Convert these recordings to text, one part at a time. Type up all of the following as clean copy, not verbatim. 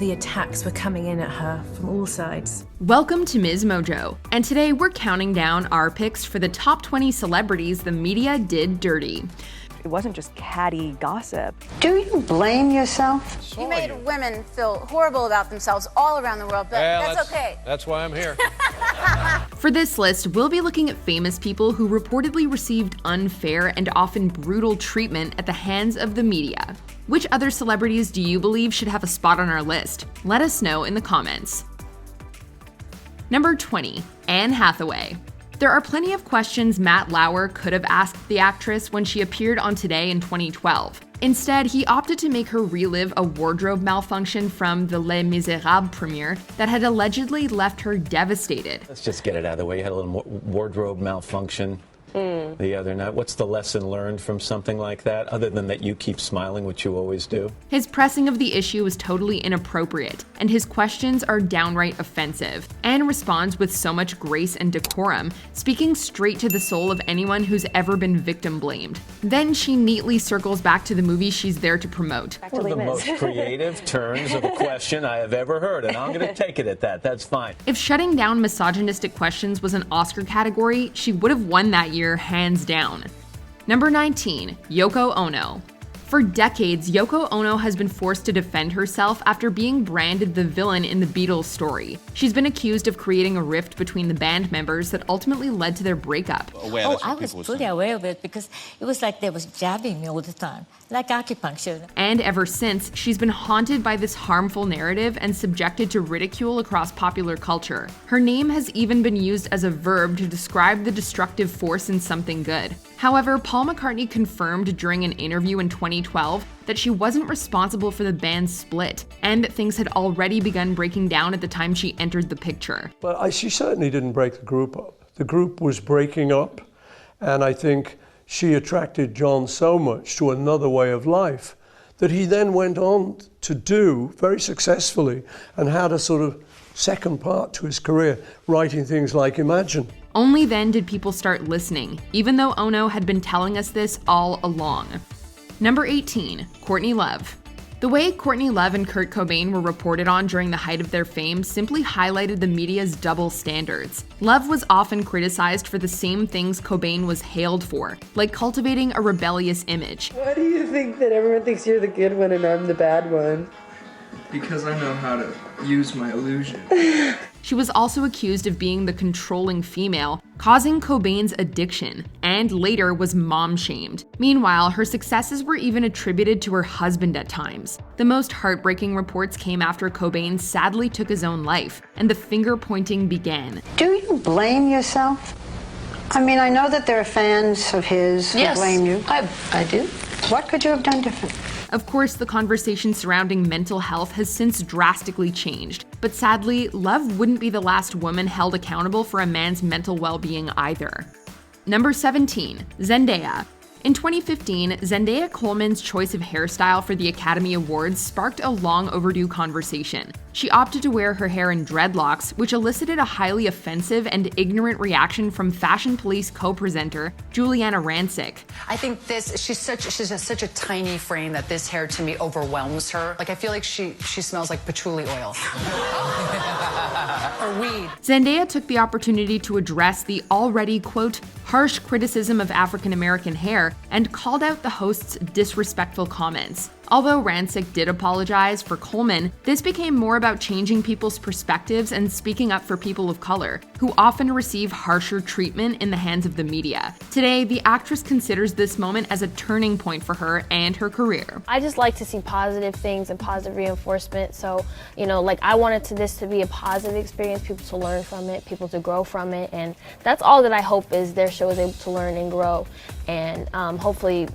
the attacks were coming in at her from all sides. Welcome to MsMojo, and today we're counting down our picks for the top 20 celebrities the media did dirty. It wasn't just catty gossip. Do you blame yourself? You made women feel horrible about themselves all around the world, but that's okay. That's why I'm here. For this list, we'll be looking at famous people who reportedly received unfair and often brutal treatment at the hands of the media. Which other celebrities do you believe should have a spot on our list? Let us know in the comments. Number 20, Anne Hathaway. There are plenty of questions Matt Lauer could have asked the actress when she appeared on Today in 2012. Instead, he opted to make her relive a wardrobe malfunction from the Les Miserables premiere that had allegedly left her devastated. Let's just get it out of the way. You had a little wardrobe malfunction the other night. What's the lesson learned from something like that, other than that you keep smiling, which you always do? His pressing of the issue is totally inappropriate, and his questions are downright offensive. Anne responds with so much grace and decorum, speaking straight to the soul of anyone who's ever been victim blamed. Then she neatly circles back to the movie she's there to promote. One of the most creative turns of a question I have ever heard, and I'm going to take it at that. That's fine. If shutting down misogynistic questions was an Oscar category, she would have won that year hands down. Number 19, Yoko Ono. For decades, Yoko Ono has been forced to defend herself after being branded the villain in the Beatles story. She's been accused of creating a rift between the band members that ultimately led to their breakup. Oh, I was fully aware of it because it was like they was jabbing me all the time, like acupuncture. And ever since, she's been haunted by this harmful narrative and subjected to ridicule across popular culture. Her name has even been used as a verb to describe the destructive force in something good. However, Paul McCartney confirmed during an interview in 2012 that she wasn't responsible for the band's split, and that things had already begun breaking down at the time she entered the picture. But she certainly didn't break the group up. The group was breaking up, and I think she attracted John so much to another way of life that he then went on to do very successfully and had a sort of second part to his career, writing things like Imagine. Only then did people start listening, even though Ono had been telling us this all along. Number 18, Courtney Love. The way Courtney Love and Kurt Cobain were reported on during the height of their fame simply highlighted the media's double standards. Love was often criticized for the same things Cobain was hailed for, like cultivating a rebellious image. Why do you think that everyone thinks you're the good one and I'm the bad one? Because I know how to use my illusion. She was also accused of being the controlling female, causing Cobain's addiction, and later was mom-shamed. Meanwhile, her successes were even attributed to her husband at times. The most heartbreaking reports came after Cobain sadly took his own life, and the finger-pointing began. Do you blame yourself? I mean, I know that there are fans of his who blame you. I do. What could you have done different? Of course, the conversation surrounding mental health has since drastically changed, but sadly, Love wouldn't be the last woman held accountable for a man's mental well-being either. Number 17, Zendaya. In 2015, Zendaya Coleman's choice of hairstyle for the Academy Awards sparked a long overdue conversation. She opted to wear her hair in dreadlocks, which elicited a highly offensive and ignorant reaction from Fashion Police co-presenter Juliana Rancic. I think she's such a tiny frame that this hair to me overwhelms her. Like I feel like she smells like patchouli oil. Or weed. Zendaya took the opportunity to address the already, quote, harsh criticism of African-American hair and called out the host's disrespectful comments. Although Rancic did apologize for Coleman, this became more about changing people's perspectives and speaking up for people of color, who often receive harsher treatment in the hands of the media. Today, the actress considers this moment as a turning point for her and her career. I just like to see positive things and positive reinforcement. So, like I wanted this to be a positive experience, people to learn from it, people to grow from it. And that's all that I hope is their show is able to learn and grow. And hopefully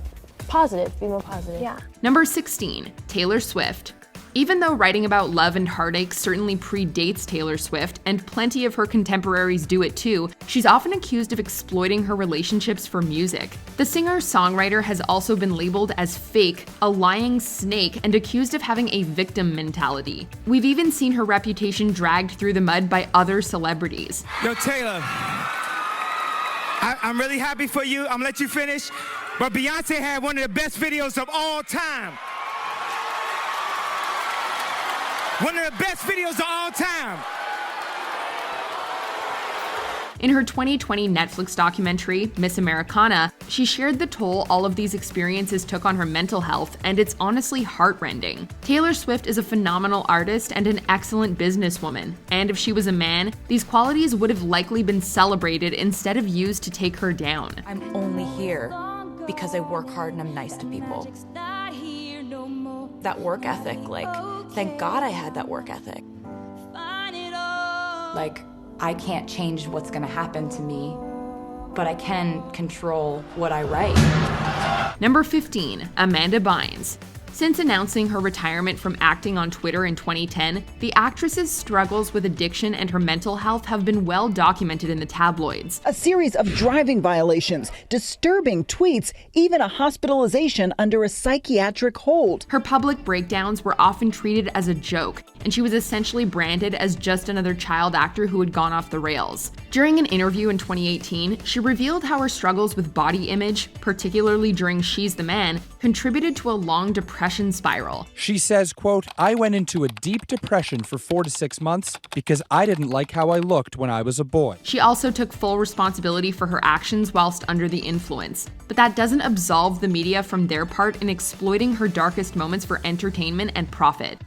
be more positive. Yeah. Number 16, Taylor Swift. Even though writing about love and heartache certainly predates Taylor Swift, and plenty of her contemporaries do it too, she's often accused of exploiting her relationships for music. The singer-songwriter has also been labeled as fake, a lying snake, and accused of having a victim mentality. We've even seen her reputation dragged through the mud by other celebrities. Yo, Taylor, I'm really happy for you. I'm gonna let you finish. But Beyonce had one of the best videos of all time. One of the best videos of all time. In her 2020 Netflix documentary, Miss Americana, she shared the toll all of these experiences took on her mental health, and it's honestly heartrending. Taylor Swift is a phenomenal artist and an excellent businesswoman, and if she was a man, these qualities would have likely been celebrated instead of used to take her down. I'm only here because I work hard and I'm nice to people. That work ethic, thank God I had that work ethic. I can't change what's gonna happen to me, but I can control what I write. Number 15, Amanda Bynes. Since announcing her retirement from acting on Twitter in 2010, the actress's struggles with addiction and her mental health have been well documented in the tabloids. A series of driving violations, disturbing tweets, even a hospitalization under a psychiatric hold. Her public breakdowns were often treated as a joke, and she was essentially branded as just another child actor who had gone off the rails. During an interview in 2018, she revealed how her struggles with body image, particularly during She's the Man, contributed to a long depression spiral. She says, quote, "I went into a deep depression for 4 to 6 months because I didn't like how I looked when I was a boy." She also took full responsibility for her actions whilst under the influence. But that doesn't absolve the media from their part in exploiting her darkest moments for entertainment and profit.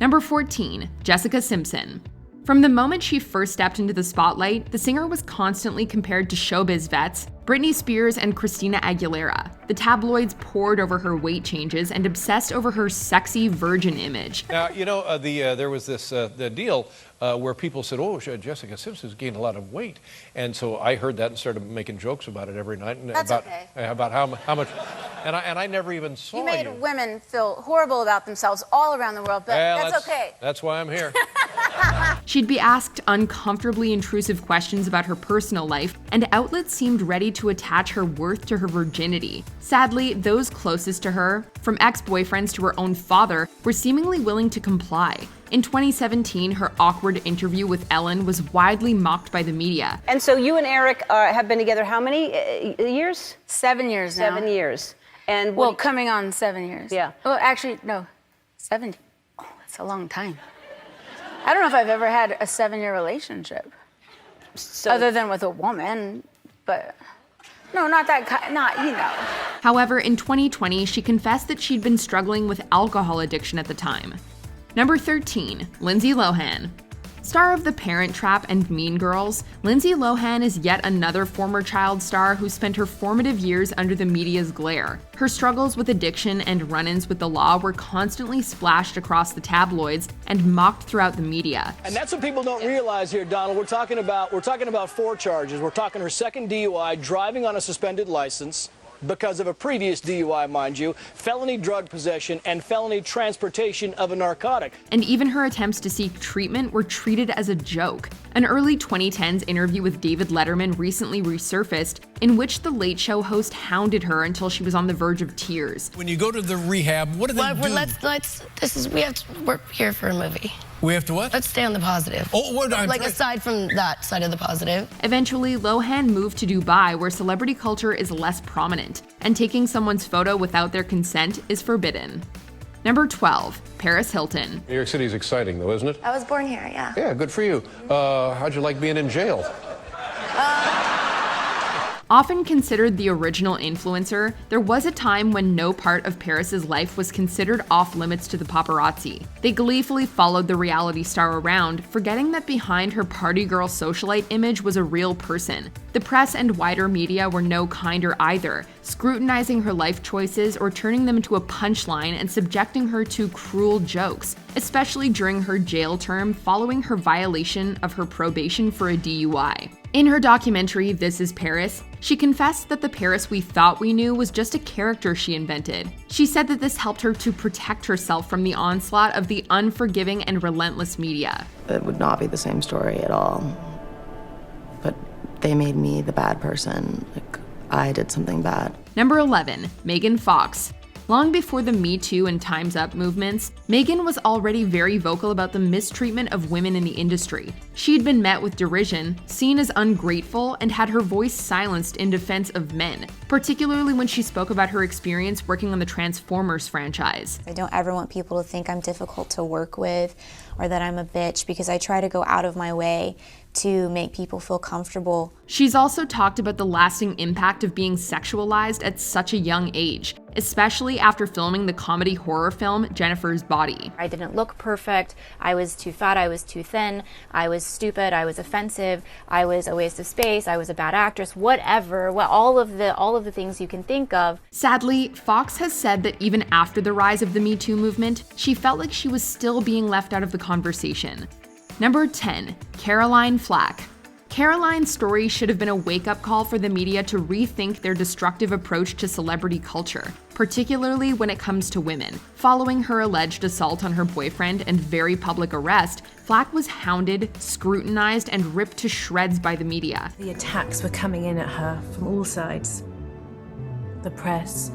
Number 14, Jessica Simpson. From the moment she first stepped into the spotlight, the singer was constantly compared to showbiz vets, Britney Spears and Christina Aguilera. The tabloids poured over her weight changes and obsessed over her sexy virgin image. Now, you know, there was this the deal where people said, "Oh, Jessica Simpson's gained a lot of weight," and so I heard that and started making jokes about it every night. And That's okay. About how much, and I never even saw you. Made women feel horrible about themselves all around the world, but that's okay. That's why I'm here. She'd be asked uncomfortably intrusive questions about her personal life, and outlets seemed ready to attach her worth to her virginity. Sadly, those closest to her, from ex-boyfriends to her own father, were seemingly willing to comply. In 2017, her awkward interview with Ellen was widely mocked by the media. And so you and Eric have been together how many years? 7 years now. 7 years. And well, coming on 7 years. Yeah. Well, actually, no, 7. Oh, that's a long time. I don't know if I've ever had a 7-year relationship, other than with a woman, but no, not that kind, you know. However, in 2020, she confessed that she'd been struggling with alcohol addiction at the time. Number 13, Lindsay Lohan. Star of The Parent Trap and Mean Girls, Lindsay Lohan is yet another former child star who spent her formative years under the media's glare. Her struggles with addiction and run-ins with the law were constantly splashed across the tabloids and mocked throughout the media. And that's what people don't realize here, Donald. We're talking about 4 charges. We're talking her second DUI, driving on a suspended license because of a previous DUI, mind you, felony drug possession, and felony transportation of a narcotic. And even her attempts to seek treatment were treated as a joke. An early 2010s interview with David Letterman recently resurfaced, in which the Late Show host hounded her until she was on the verge of tears. When you go to the rehab, what do they do? We're here for a movie. We have to what? Let's stay on the positive. Aside from that side of the positive. Eventually, Lohan moved to Dubai, where celebrity culture is less prominent, and taking someone's photo without their consent is forbidden. Number 12, Paris Hilton. New York City is exciting, though, isn't it? I was born here, yeah. Yeah, good for you. How'd you like being in jail? Often considered the original influencer, there was a time when no part of Paris's life was considered off-limits to the paparazzi. They gleefully followed the reality star around, forgetting that behind her party girl socialite image was a real person. The press and wider media were no kinder either, scrutinizing her life choices or turning them into a punchline and subjecting her to cruel jokes, especially during her jail term following her violation of her probation for a DUI. In her documentary, This Is Paris, she confessed that the Paris we thought we knew was just a character she invented. She said that this helped her to protect herself from the onslaught of the unforgiving and relentless media. It would not be the same story at all. But they made me the bad person. I did something bad. Number 11, Megan Fox. Long before the Me Too and Time's Up movements, Meghan was already very vocal about the mistreatment of women in the industry. She'd been met with derision, seen as ungrateful, and had her voice silenced in defense of men, particularly when she spoke about her experience working on the Transformers franchise. I don't ever want people to think I'm difficult to work with or that I'm a bitch, because I try to go out of my way to make people feel comfortable. She's also talked about the lasting impact of being sexualized at such a young age, especially after filming the comedy horror film Jennifer's Body. I didn't look perfect, I was too fat, I was too thin, I was stupid, I was offensive, I was a waste of space, I was a bad actress, whatever, all of the things you can think of. Sadly, Fox has said that even after the rise of the Me Too movement, she felt like she was still being left out of the conversation. Number 10, Caroline Flack. Caroline's story should have been a wake-up call for the media to rethink their destructive approach to celebrity culture, particularly when it comes to women. Following her alleged assault on her boyfriend and very public arrest, Flack was hounded, scrutinized, and ripped to shreds by the media. The attacks were coming in at her from all sides. The press.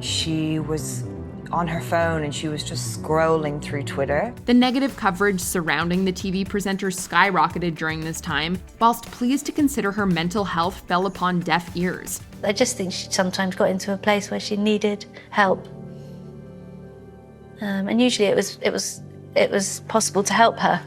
She was on her phone and she was just scrolling through Twitter. The negative coverage surrounding the TV presenter skyrocketed during this time, whilst pleased to consider her mental health fell upon deaf ears. I just think she sometimes got into a place where she needed help. And usually it was possible to help her.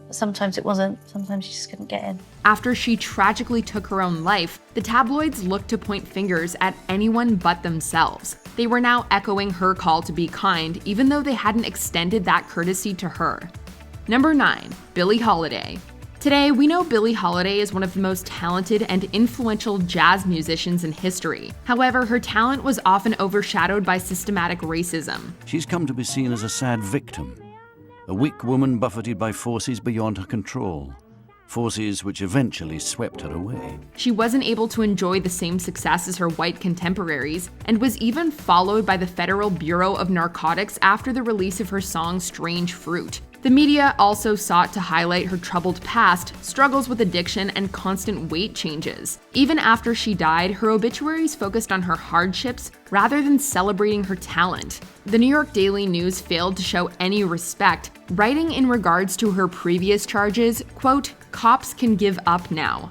But sometimes it wasn't. Sometimes she just couldn't get in. After she tragically took her own life, the tabloids looked to point fingers at anyone but themselves. They were now echoing her call to be kind, even though they hadn't extended that courtesy to her. Number 9, Billie Holiday. Today, we know Billie Holiday is one of the most talented and influential jazz musicians in history. However, her talent was often overshadowed by systematic racism. She's come to be seen as a sad victim, a weak woman buffeted by forces beyond her control, forces which eventually swept her away. She wasn't able to enjoy the same success as her white contemporaries, and was even followed by the Federal Bureau of Narcotics after the release of her song Strange Fruit. The media also sought to highlight her troubled past, struggles with addiction, and constant weight changes. Even after she died, her obituaries focused on her hardships rather than celebrating her talent. The New York Daily News failed to show any respect, writing in regards to her previous charges, quote, "Cops can give up now."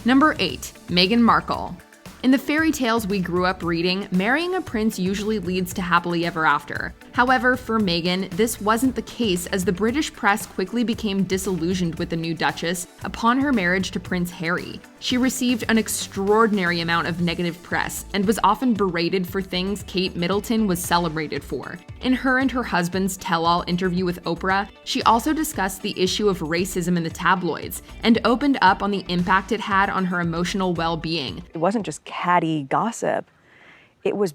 Number 8, Meghan Markle. In the fairy tales we grew up reading, marrying a prince usually leads to happily ever after. However, for Meghan, this wasn't the case, as the British press quickly became disillusioned with the new Duchess upon her marriage to Prince Harry. She received an extraordinary amount of negative press and was often berated for things Kate Middleton was celebrated for. In her and her husband's tell-all interview with Oprah, she also discussed the issue of racism in the tabloids and opened up on the impact it had on her emotional well-being. It wasn't just catty gossip. It was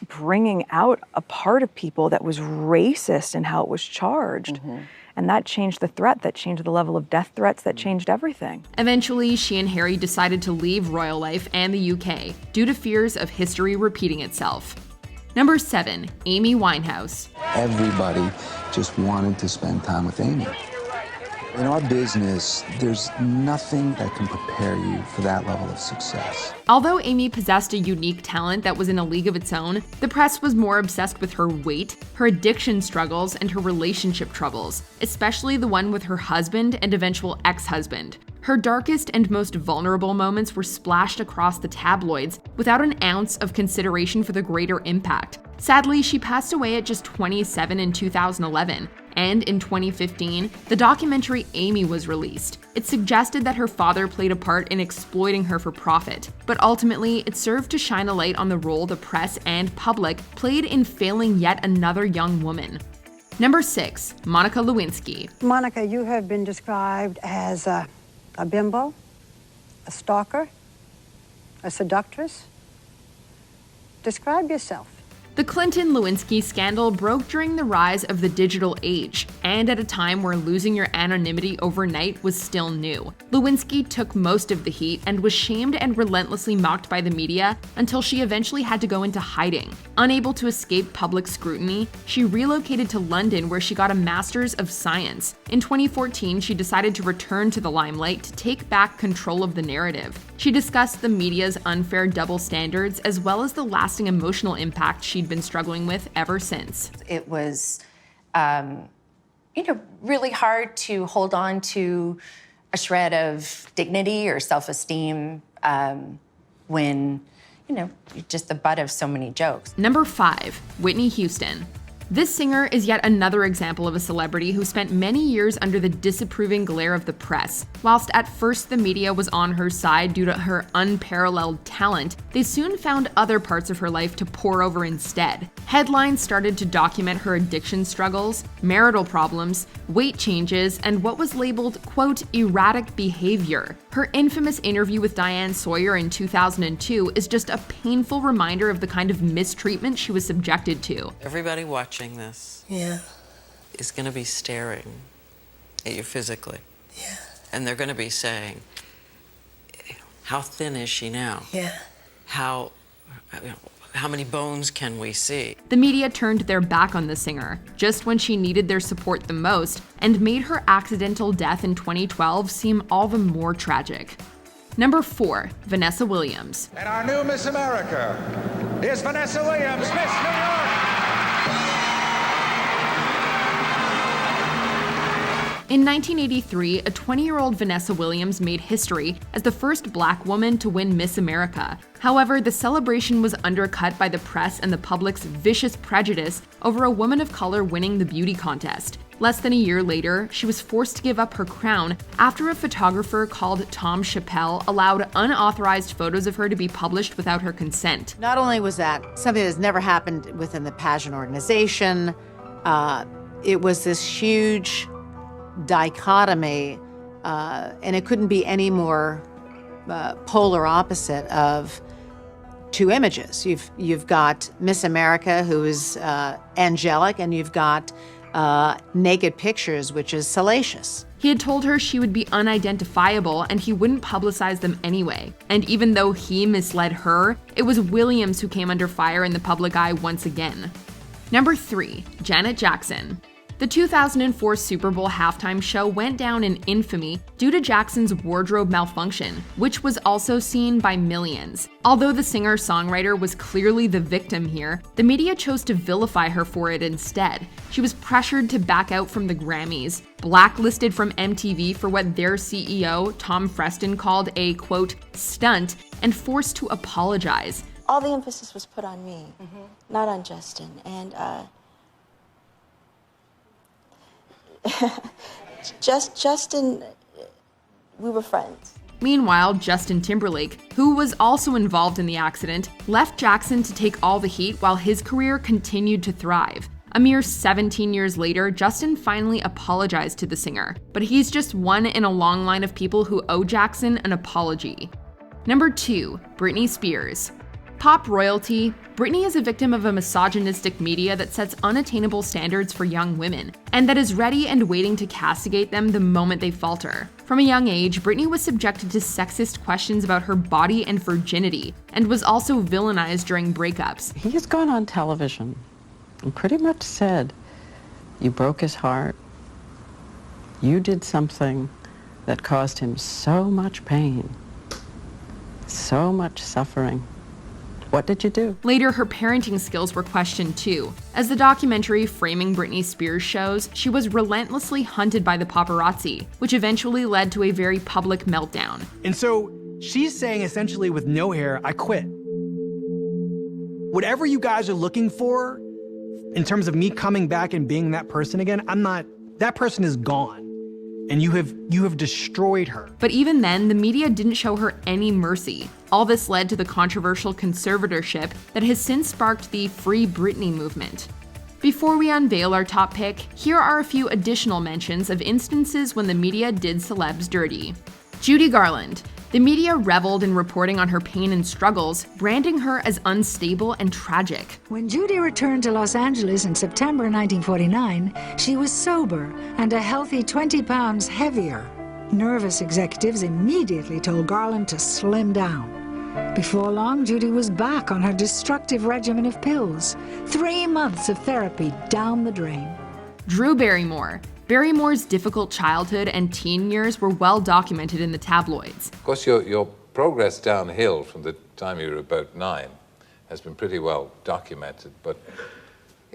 bringing out a part of people that was racist in how it was charged. Mm-hmm. And that changed the threat, that changed the level of death threats, that changed everything. Eventually, she and Harry decided to leave royal life and the UK due to fears of history repeating itself. Number 7, Amy Winehouse. Everybody just wanted to spend time with Amy. In our business, there's nothing that can prepare you for that level of success. Although Amy possessed a unique talent that was in a league of its own, the press was more obsessed with her weight, her addiction struggles, and her relationship troubles, especially the one with her husband and eventual ex-husband. Her darkest and most vulnerable moments were splashed across the tabloids without an ounce of consideration for the greater impact. Sadly, she passed away at just 27 in 2011, and in 2015, the documentary Amy was released. It suggested that her father played a part in exploiting her for profit, but ultimately, it served to shine a light on the role the press and public played in failing yet another young woman. Number 6, Monica Lewinsky. Monica, you have been described as a bimbo, a stalker, a seductress. Describe yourself. The Clinton-Lewinsky scandal broke during the rise of the digital age, and at a time where losing your anonymity overnight was still new. Lewinsky took most of the heat and was shamed and relentlessly mocked by the media until she eventually had to go into hiding. Unable to escape public scrutiny, she relocated to London where she got a Master's of Science. In 2014, she decided to return to the limelight to take back control of the narrative. She discussed the media's unfair double standards as well as the lasting emotional impact she'd been struggling with ever since. It was, really hard to hold on to a shred of dignity or self-esteem when, you're just the butt of so many jokes. Number 5, Whitney Houston. This singer is yet another example of a celebrity who spent many years under the disapproving glare of the press. Whilst at first the media was on her side due to her unparalleled talent, they soon found other parts of her life to pour over instead. Headlines started to document her addiction struggles, marital problems, weight changes, and what was labeled, quote, erratic behavior. Her infamous interview with Diane Sawyer in 2002 is just a painful reminder of the kind of mistreatment she was subjected to. Everybody watching this is going to be staring at you physically. Yeah. And they're going to be saying, how thin is she now? Yeah. How many bones can we see? The media turned their back on the singer just when she needed their support the most and made her accidental death in 2012 seem all the more tragic. Number 4, Vanessa Williams. And our new Miss America is Vanessa Williams, Miss New York. In 1983, a 20-year-old Vanessa Williams made history as the first Black woman to win Miss America. However, the celebration was undercut by the press and the public's vicious prejudice over a woman of color winning the beauty contest. Less than a year later, she was forced to give up her crown after a photographer called Tom Chappelle allowed unauthorized photos of her to be published without her consent. Not only was that something that's never happened within the pageant organization, it was this huge dichotomy, and it couldn't be any more polar opposite of two images. You've got Miss America, who is angelic, and you've got naked pictures, which is salacious. He had told her she would be unidentifiable and he wouldn't publicize them anyway. And even though he misled her, it was Williams who came under fire in the public eye once again. Number 3, Janet Jackson. The 2004 Super Bowl halftime show went down in infamy due to Jackson's wardrobe malfunction, which was also seen by millions. Although the singer-songwriter was clearly the victim here, the media chose to vilify her for it instead. She was pressured to back out from the Grammys, blacklisted from MTV for what their CEO, Tom Freston, called a, quote, stunt, and forced to apologize. All the emphasis was put on me, not on Justin, and Justin, we were friends. Meanwhile, Justin Timberlake, who was also involved in the accident, left Jackson to take all the heat while his career continued to thrive. A mere 17 years later, Justin finally apologized to the singer, but he's just one in a long line of people who owe Jackson an apology. Number 2, Britney Spears. Pop royalty, Britney is a victim of a misogynistic media that sets unattainable standards for young women, and that is ready and waiting to castigate them the moment they falter. From a young age, Britney was subjected to sexist questions about her body and virginity, and was also villainized during breakups. He has gone on television and pretty much said, you broke his heart, you did something that caused him so much pain, so much suffering. What did you do? Later, her parenting skills were questioned too. As the documentary Framing Britney Spears shows, she was relentlessly hunted by the paparazzi, which eventually led to a very public meltdown. And so she's saying essentially with no hair, I quit. Whatever you guys are looking for in terms of me coming back and being that person again, I'm not, that person is gone. And you have destroyed her. But even then, the media didn't show her any mercy. All this led to the controversial conservatorship that has since sparked the Free Britney movement. Before we unveil our top pick, here are a few additional mentions of instances when the media did celebs dirty. Judy Garland. The media reveled in reporting on her pain and struggles, branding her as unstable and tragic. When Judy returned to Los Angeles in September 1949, she was sober and a healthy 20 pounds heavier. Nervous executives immediately told Garland to slim down. Before long, Judy was back on her destructive regimen of pills. 3 months of therapy down the drain. Drew Barrymore. Barrymore's difficult childhood and teen years were well documented in the tabloids. Of course, your progress downhill from the time you were about 9 has been pretty well documented, but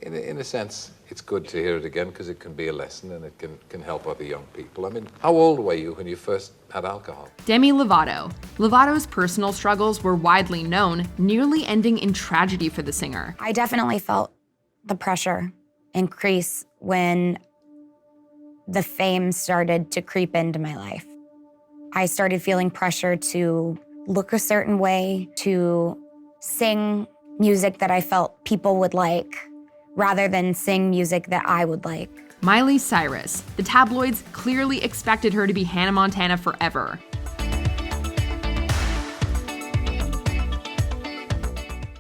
in a sense, it's good to hear it again because it can be a lesson and it can help other young people. I mean, how old were you when you first had alcohol? Demi Lovato. Lovato's personal struggles were widely known, nearly ending in tragedy for the singer. I definitely felt the pressure increase when the fame started to creep into my life. I started feeling pressure to look a certain way, to sing music that I felt people would like, rather than sing music that I would like. Miley Cyrus. The tabloids clearly expected her to be Hannah Montana forever.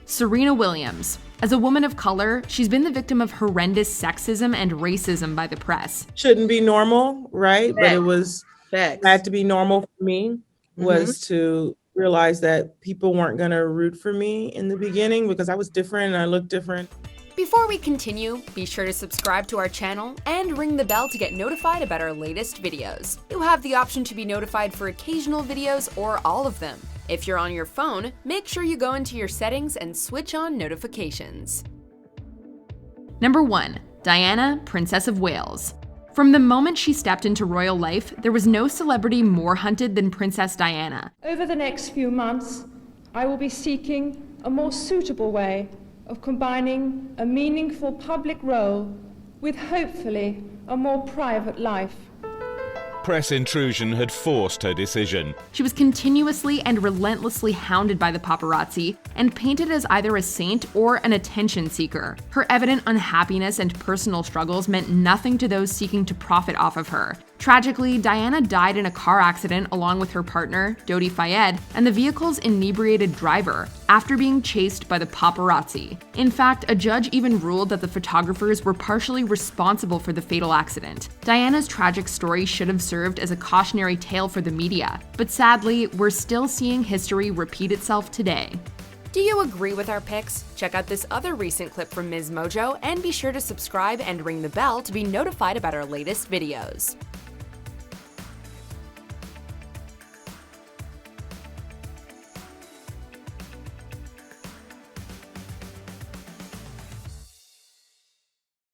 Serena Williams. As a woman of color, she's been the victim of horrendous sexism and racism by the press. Shouldn't be normal, right? But it was had to be normal for me, was to realize that people weren't gonna root for me in the beginning because I was different and I looked different. Before we continue, be sure to subscribe to our channel and ring the bell to get notified about our latest videos. You have the option to be notified for occasional videos or all of them. If you're on your phone, make sure you go into your settings and switch on notifications. Number 1. Diana, Princess of Wales. From the moment she stepped into royal life, there was no celebrity more hunted than Princess Diana. Over the next few months, I will be seeking a more suitable way of combining a meaningful public role with hopefully a more private life. Press intrusion had forced her decision. She was continuously and relentlessly hounded by the paparazzi and painted as either a saint or an attention seeker. Her evident unhappiness and personal struggles meant nothing to those seeking to profit off of her. Tragically, Diana died in a car accident along with her partner, Dodi Fayed, and the vehicle's inebriated driver, after being chased by the paparazzi. In fact, a judge even ruled that the photographers were partially responsible for the fatal accident. Diana's tragic story should have served as a cautionary tale for the media, but sadly, we're still seeing history repeat itself today. Do you agree with our picks? Check out this other recent clip from MsMojo and be sure to subscribe and ring the bell to be notified about our latest videos.